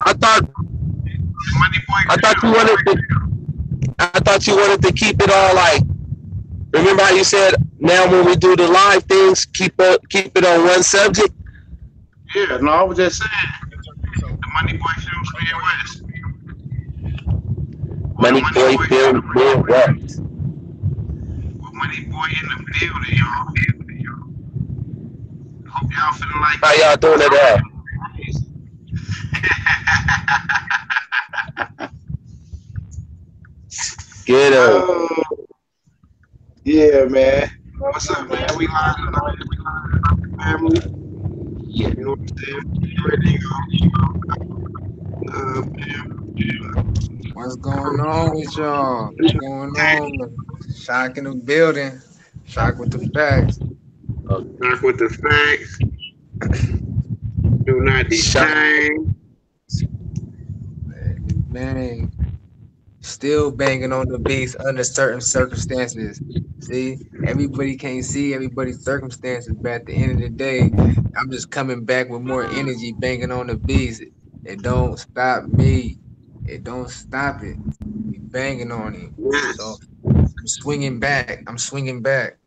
I thought Money boy I thought you wanted to keep it all like. Remember how you said now when we do the live things, keep it on one subject. Yeah, no, I was just saying the money boy show Midwest. Or the Money money boy boy show. film Midwest. Well, money boy in the building, y'all. Hope y'all feeling like How y'all doing today? crazy. Get Oh, yeah, man. What's up, man? We live tonight, family. yeah. You know what I'm saying? You ready to go? What's going on with y'all? What's going on? Shock in the building. Shock with the facts. Knock with the facts. Do not Shot. detain. Man, still banging on the beats under certain circumstances. See, everybody can't see everybody's circumstances, but at the end of the day, I'm just coming back with more energy, banging on the beats. It don't stop me. It don't stop it. We banging on it. So Yes. I'm swinging back. I'm swinging back.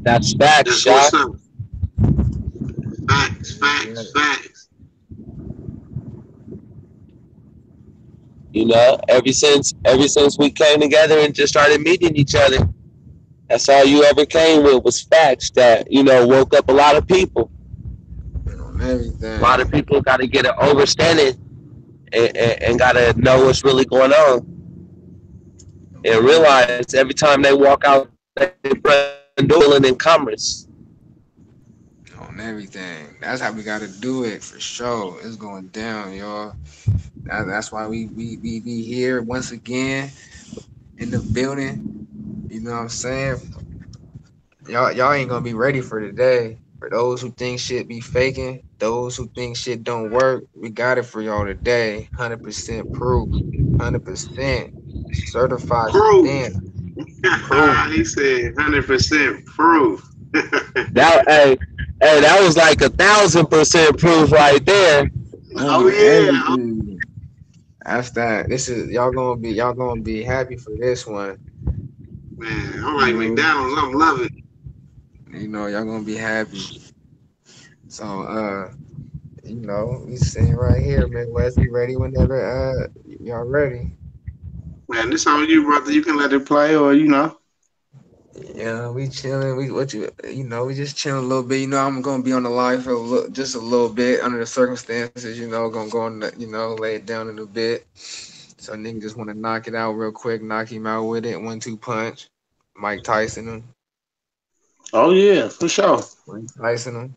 That's facts, That's what's shot. up. Facts, Yeah. facts, facts. You know, ever since we came together and just started meeting each other, that's all you ever came with was facts that woke up a lot of people. On A lot of everything. people got to get an understanding and got to know what's really going on and On everything. realize every time they walk out their front door, they feeling encumbrance. On everything. That's how we gotta do it for sure. It's going down, y'all. That's why we be here once again in the building. You know what I'm saying? Y'all ain't gonna be ready for today. For those who think shit be faking, those who think shit don't work, we got it for y'all today. 100% proof. 100% certified Proof. stamp proof. He said 100% proof. That hey, that was like 1,000% proof right there. Oh On yeah. everything. That's that. This is y'all gonna be happy for this one. Man, I You like know, McDonald's. I'm loving it. y'all gonna be happy. So we sitting right here, Midwest. We ready whenever y'all ready. Man, this on you, brother. You can let it play, or Yeah, we chilling. We just chilling a little bit. I'm gonna be on the line for just a little bit under the circumstances. Gonna go on, lay it down in a bit. So nigga just want to knock it out real quick, knock him out with it, 1-2 punch. Mike Tyson him, Oh yeah, for sure. Mike Tyson him,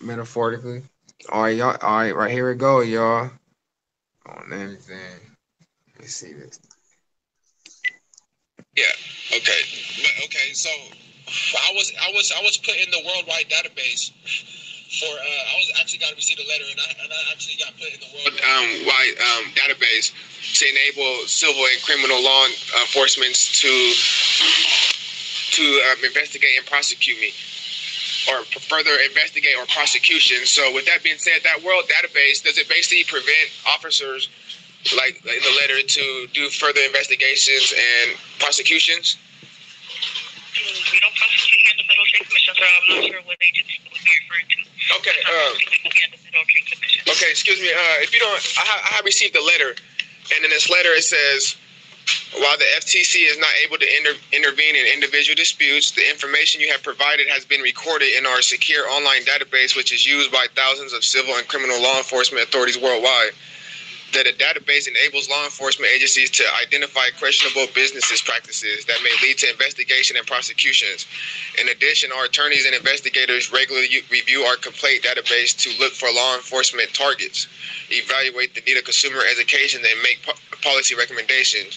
metaphorically. All right, y'all. All right, right here we go, y'all. On everything. Let me see this. Yeah. Okay. Okay. So I was put in the worldwide database for I was actually got to receive a letter, and I actually got put in the worldwide database to enable civil and criminal law enforcements to investigate and prosecute me, or further investigate or prosecution. So with that being said, that world database, does it basically prevent officers like in the letter to do further investigations and prosecutions? We don't prosecute here in the Federal Trade Commission, so I'm not sure what agency would be referred to. Okay. The Federal Trade Commission. Okay. Excuse me. If you don't, I have received a letter, and in this letter it says, while the FTC is not able to intervene in individual disputes, the information you have provided has been recorded in our secure online database, which is used by thousands of civil and criminal law enforcement authorities worldwide. That a database enables law enforcement agencies to identify questionable business practices that may lead to investigation and prosecutions. In addition, our attorneys and investigators regularly review our complaint database to look for law enforcement targets, evaluate the need of consumer education, and make policy recommendations.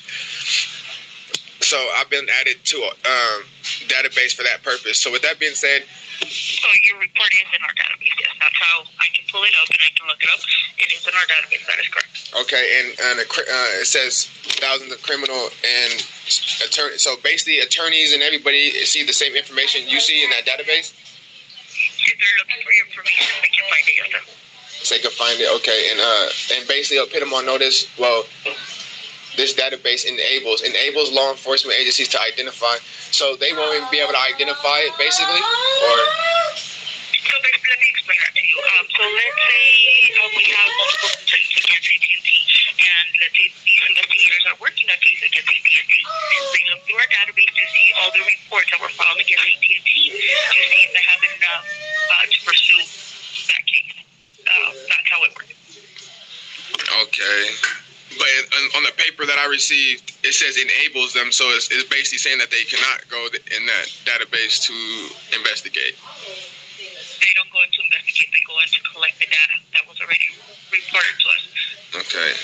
So I've been added to a database for that purpose. So with that being said, so your report is in our database, yes. That's how I can pull it up and I can look it up. It is in our database, that is correct. Okay, and it says thousands of criminal and attorneys. So basically, attorneys and everybody see the same information you see in that database? If they're looking for your information, they can find it, yes, sir. so they can find it. Okay, and basically it'll put them on notice. Well, this database enables law enforcement agencies to identify. So they won't even be able to identify it, basically, or. So basically, let me explain that to you. So let's say we have multiple complaints against AT&T, and let's say these investigators are working a case against AT&T. They look through our database to see all the reports that were filed against AT&T to see if they have enough to pursue that case. That's how it works. Okay. But on the paper that I received, it says enables them, so it's basically saying that they cannot go in that database to investigate. They don't go in to investigate, they go in to collect the data that was already reported to us. Okay.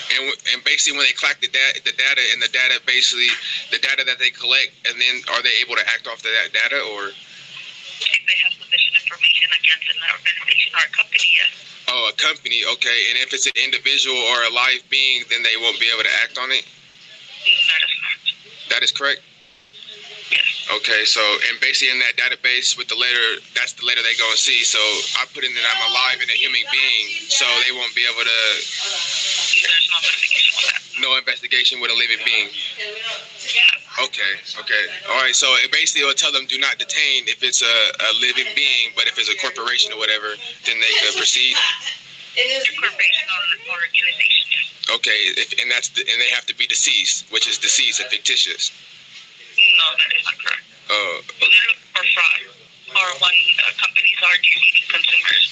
And basically when they collect the data and the data basically, the data that they collect, and then are they able to act off of that data, or? If they have sufficient information against an organization or a company, yes. Oh, a company, okay. And if it's an individual or a live being, then they won't be able to act on it? That is correct. That is correct? Yes. Okay, so, and basically in that database with the letter, that's the letter they go and see. So I put in that I'm alive and a human being, so they won't be able to. There's no investigation with that. No investigation with a living being. Okay. All right, so it basically will tell them do not detain if it's a living being, but if it's a corporation or whatever, then they could proceed. A corporation or organization, yes. Okay, and they have to be deceased, which is deceased and fictitious. No, that is not correct. Oh. Well, they look for fraud, or when companies are deceiving consumers,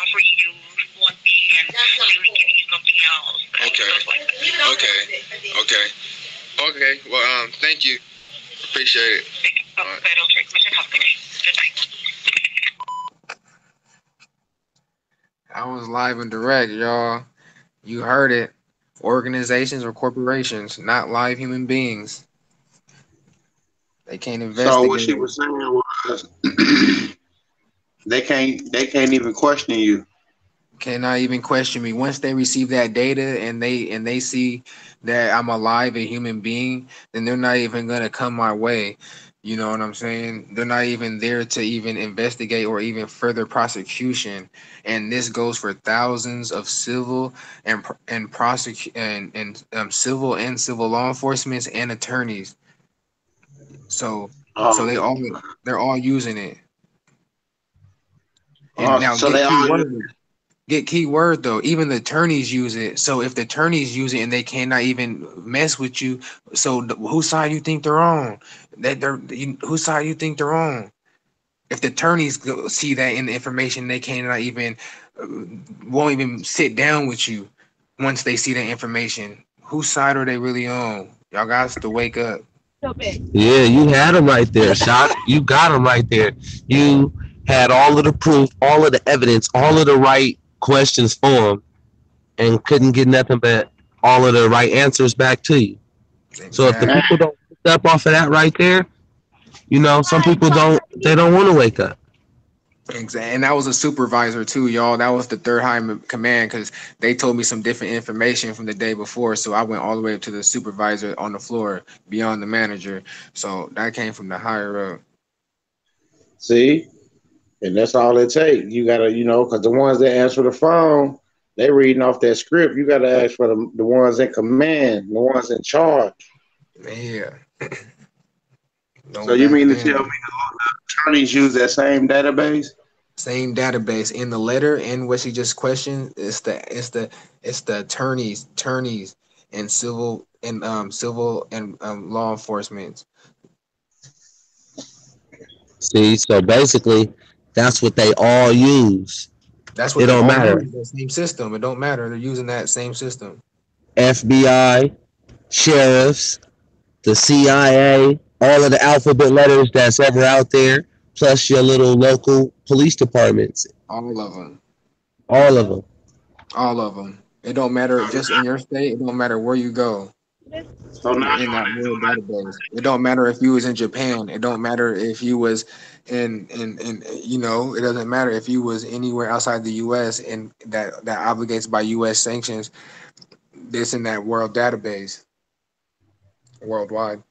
offering you one thing and really giving you something else. Okay. Like Okay. Well, thank you. Appreciate it. Federal Transmission Company. Good night. I was live and direct, y'all. You heard it. Organizations or corporations, not live human beings. They can't investigate. So what she was saying was they can't even question you. Cannot even question me. Once they receive that data and they see that I'm alive, a human being, then they're not even gonna come my way. You know what I'm saying? They're not even there to even investigate or even further prosecution. And this goes for thousands of civil and civil and civil law enforcement and attorneys. So they're all using it. And now so they all get key word though. Even the attorneys use it. So if the attorneys use it and they cannot even mess with you, so whose side you think they're on? Whose side you think they're on? If the attorneys see that in the information, they cannot even won't even sit down with you once they see that information. Whose side are they really on? Y'all got to wake up. Yeah, you had them right there, Shock. You got them right there. You had all of the proof, all of the evidence, all of the right questions for them, and couldn't get nothing but all of the right answers back to you. Exactly. So if the people don't wake up off of that right there, you know, some people don't want to wake up. Exactly. And that was a supervisor too, y'all. That was the third high command because they told me some different information from the day before. So I went all the way up to the supervisor on the floor beyond the manager. So that came from the higher up. see, and that's all it takes. You gotta, because the ones that answer the phone, they reading off that script. You gotta ask for the ones in command, the ones in charge. Yeah. So you mean to tell me the attorneys use that same database? Same database in the letter and what she just questioned. It's the attorneys and civil and law enforcement. See, so basically, that's what they all use. That's what it don't matter. The same system. It don't matter. They're using that same system. FBI, sheriffs, the CIA, all of the alphabet letters that's ever out there, plus your little local police departments. All of them. All of them. All of them. It don't matter. Just in your state. It don't matter where you go. So now in that world database. It don't matter if you was in Japan. It don't matter if you was in it doesn't matter if you was anywhere outside the US and that obligates by US sanctions. This in that world database. Worldwide.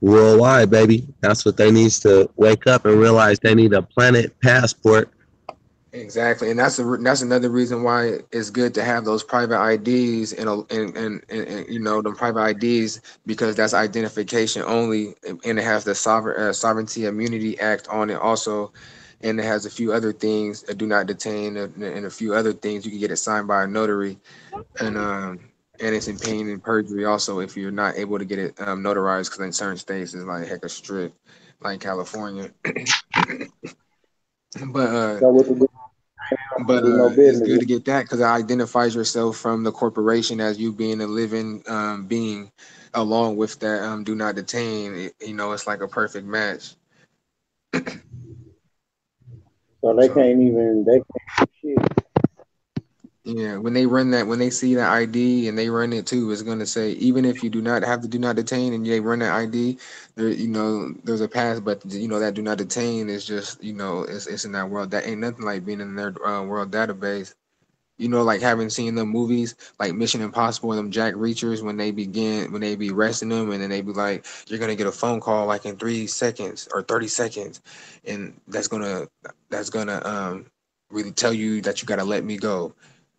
Worldwide, baby. That's what they need to wake up and realize they need a planet passport. Exactly, and that's another reason why it's good to have those private IDs and you know the private IDs, because that's identification only, and it has the Sovereignty Immunity Act on it also, and it has a few other things, do not detain, and a few other things. You can get it signed by a notary, and it's in pain and perjury also if you're not able to get it notarized, because in certain states it's like heck of strict, like California. but uh So what to do? But Do no it's business. good to get that because it identifies yourself from the corporation as you being a living being, along with that do not detain. You know, it's like a perfect match. So they So can't even they can't do shit. yeah, when they run that, when they see that ID and they run it too, it's gonna say even if you do not have to do not detain and they run that ID, there you know there's a pass, but you know that do not detain is just you know it's in that world. That ain't nothing like being in their world database. You know, like having seen them movies like Mission Impossible and them Jack Reachers when they be arresting them and then they be like, you're gonna get a phone call like in 3 seconds or 30 seconds, and that's gonna really tell you that you gotta let me go.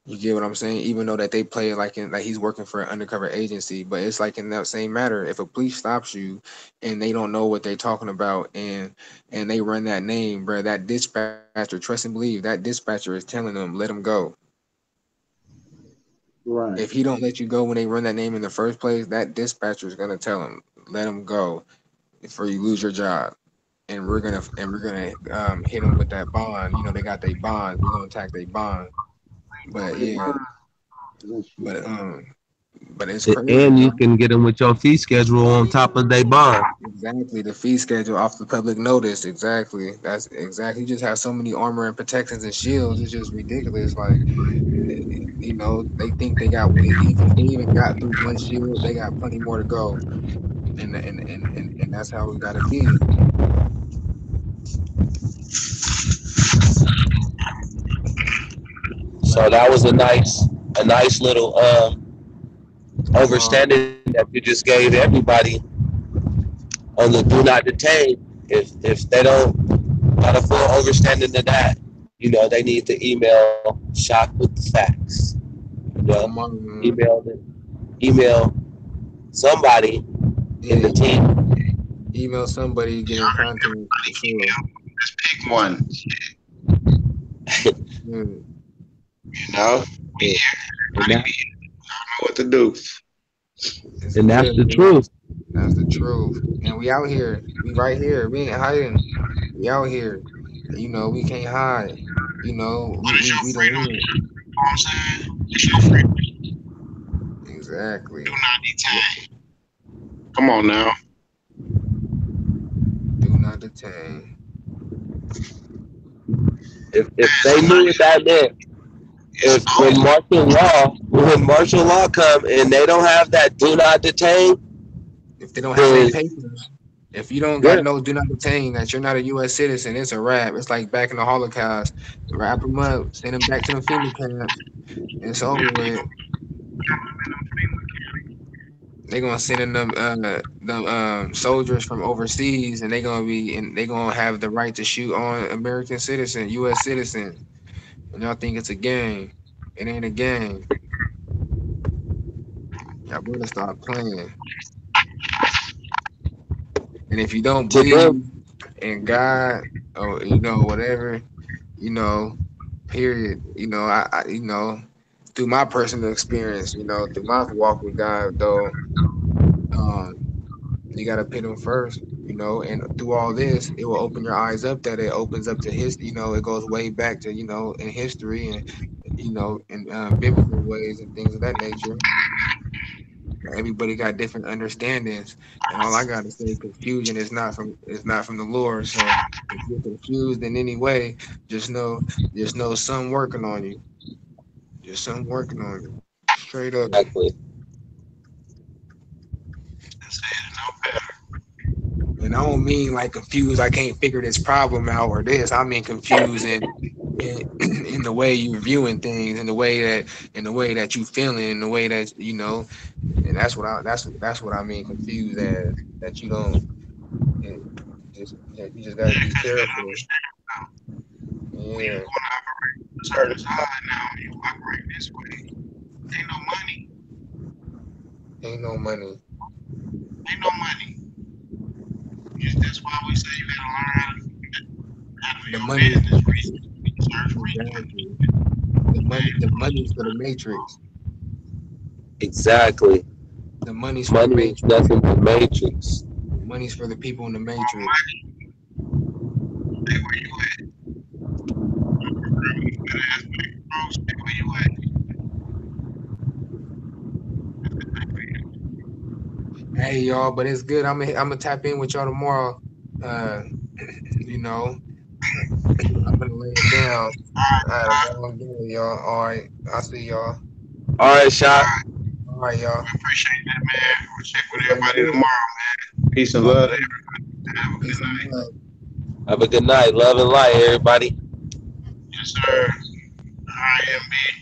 You get what I'm saying? Even though that they play it like in like he's working for an undercover agency, but it's like in that same matter. If a police stops you and they don't know what they're talking about and they run that name, bro, that dispatcher, trust and believe, that dispatcher is telling them, let him go. Right. If he don't let you go when they run that name in the first place, that dispatcher is gonna tell him, let him go before you lose your job. And we're gonna hit them with that bond. You know they got their bond. We're gonna attack their bond. But yeah, And shit. but um, but it's crazy, And bro. you can get them with your fee schedule on top of their bond. Exactly, the fee schedule off the public notice. Exactly, that's exactly. You just have so many armor and protections and shields. It's just ridiculous. Like you know, they think they got if they even got through one shield, they got plenty more to go. And that's how we gotta be. Like So that was a nice little um, understanding that you just gave everybody on the do not detain. If they don't got a full understanding of that, you know, they need to email Shock with the facts. You know, I'm on, email somebody in yeah, the team. email somebody, get in contact for sure. Pick one. Mm, You know, And that know what to do. it's and that's good, the man. truth. That's the truth. And we out here. We right here. We ain't hiding. We out here. You know, we can't hide. You know, we the Freedom. win. You know what I'm saying? It's your freedom. Do Exactly. not Look, detain. Come on now. do not detain. If It's they knew already, what that meant, it's if always when martial law come and they don't have that do not detain, If they don't have any then papers, if you don't got yeah, no do not detain, that you're not a U.S. citizen, it's a wrap. It's like back in the Holocaust. Wrap them up, send them back to the FEMA camps. It's over with. They gonna send in them soldiers from overseas, and they gonna have the right to shoot on American citizen, U.S. citizens. And y'all think it's a game? It ain't a game. Y'all better start playing. And if you don't to them, believe in God or you know whatever, you know, period. You know, I you know through my personal experience, you know, through my walk with God, though, um, you gotta put him first, you know, and through all this, it will open your eyes up that it opens up to his, you know, it goes way back to, you know, in history and, you know, in biblical ways and things of that nature. Everybody got different understandings, and all I gotta say, confusion is not from the Lord. So if you're confused in any way, just know, just know, some working on you. Just some working on you. Straight up. exactly. And I don't mean like confused. I can't figure this problem out or this. I mean confused in, in the way you're viewing things, in the way that you feeling, in the way that you know. And that's what I mean confused as that you don't. It, you just got to be careful. Yeah. certain side now. You operate this way. Ain't no money. Ain't no money. Ain't no money. That's why we say you gotta learn how to handle The your money, business, research, exactly. The money's for the matrix. Exactly. The money's for the Money is matrix. nothing but matrix. Money's for the people in the matrix. Hey, where you at? You better ask me, bro, stay where you at. Hey y'all, but it's good. I'm gonna tap in with y'all tomorrow. You know, I'm gonna lay it down. I had a long day, y'all. All right, I'll see y'all. All right, shot. All right, y'all. I appreciate that, man. We'll check with everybody tomorrow, man. Peace and love to everybody. Have a good Peace and night. love. Have a good night. Love and light, everybody. Yes, sir. All right, MB.